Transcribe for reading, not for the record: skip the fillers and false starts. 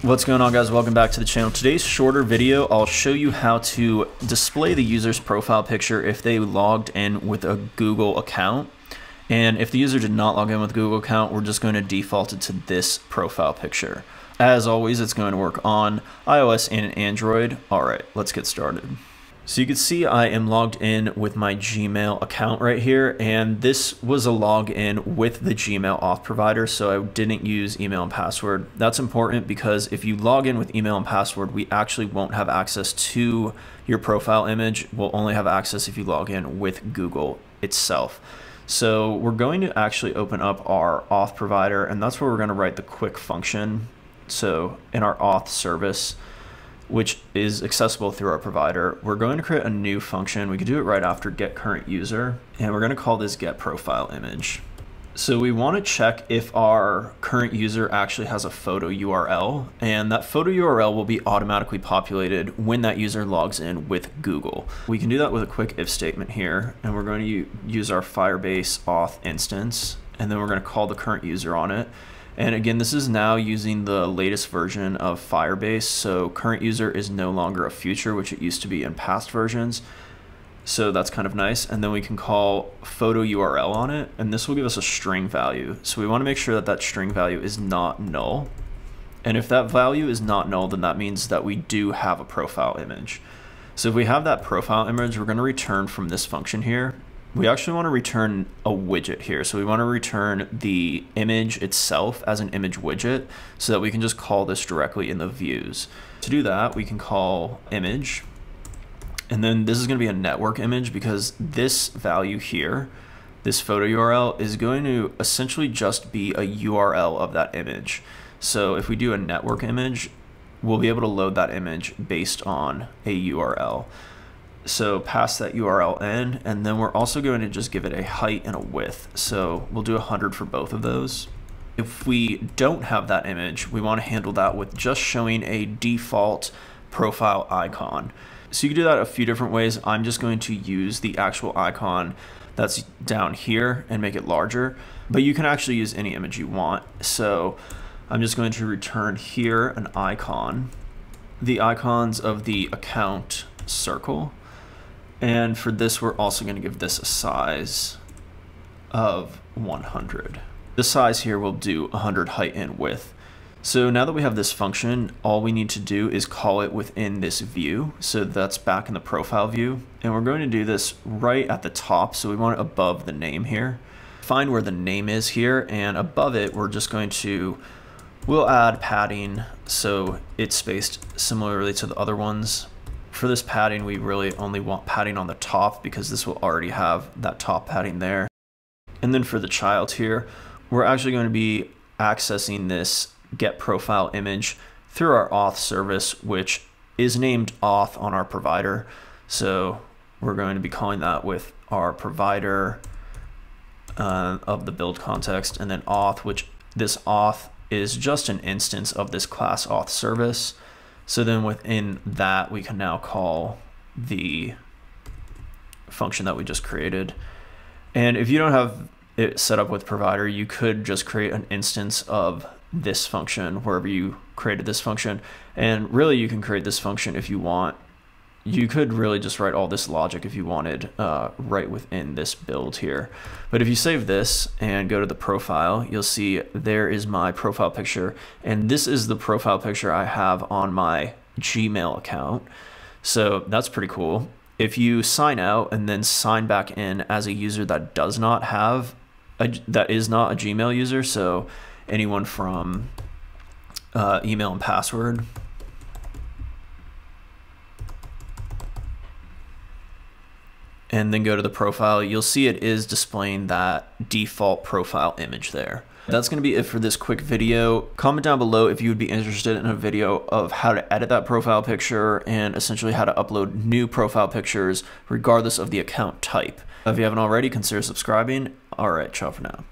What's going on, guys? Welcome back to the channel. Today's shorter video, I'll show you how to display the user's profile picture if they logged in with a Google account. And if the user did not log in with a Google account, we're just going to default it to this profile picture. As always, it's going to work on iOS and Android. All right, let's get started. So you can see I am logged in with my Gmail account right here, and this was a login with the Gmail auth provider, so I didn't use email and password. That's important because if you log in with email and password, we actually won't have access to your profile image. We'll only have access if you log in with Google itself. So we're going to actually open up our auth provider, and that's where we're going to write the quick function. So in our auth service, which is accessible through our provider, we're going to create a new function. We could do it right after get current user, and we're going to call this get profile image. So we want to check if our current user actually has a photo URL, and that photo URL will be automatically populated when that user logs in with Google. We can do that with a quick if statement here, and we're going to use our Firebase auth instance, and then we're going to call the current user on it. And again, this is now using the latest version of Firebase, so current user is no longer a feature, which it used to be in past versions. So that's kind of nice. And then we can call photo URL on it, and this will give us a string value. So we want to make sure that that string value is not null. And if that value is not null, then that means that we do have a profile image. So if we have that profile image, we're going to return from this function here. We actually want to return a widget here. So we want to return the image itself as an image widget so that we can just call this directly in the views. To do that, we can call image, and then this is going to be a network image because this value here, this photo URL, is going to essentially just be a URL of that image. So if we do a network image, we'll be able to load that image based on a URL. So pass that URL in, and then we're also going to just give it a height and a width. So we'll do 100 for both of those. If we don't have that image, we want to handle that with just showing a default profile icon. So you can do that a few different ways. I'm just going to use the actual icon that's down here and make it larger, but you can actually use any image you want. So I'm just going to return here an icon, the icons of the account circle. And for this, we're also going to give this a size of 100. The size here will do 100 height and width. So now that we have this function, all we need to do is call it within this view. So that's back in the profile view. And we're going to do this right at the top. So we want it above the name here. Find where the name is here, and above it, we're just going to, we'll add padding so it's spaced similarly to the other ones. For this padding, we really only want padding on the top because this will already have that top padding there. And then for the child here, we're actually going to be accessing this get profile image through our auth service, which is named auth on our provider. So we're going to be calling that with our provider of the build context, and then auth, which this auth is just an instance of this class auth service. So then within that, we can now call the function that we just created. And if you don't have it set up with provider, you could just create an instance of this function wherever you created this function. And really, you can create this function if you want. You could really just write all this logic if you wanted right within this build here. But if you save this and go to the profile, you'll see there is my profile picture. And this is the profile picture I have on my Gmail account. So that's pretty cool. If you sign out and then sign back in as a user that does not have, that is not a Gmail user, so anyone from email and password, and then go to the profile, you'll see it is displaying that default profile image there. That's going to be it for this quick video. Comment down below if you would be interested in a video of how to edit that profile picture and essentially how to upload new profile pictures regardless of the account type. If you haven't already, consider subscribing. All right, ciao for now.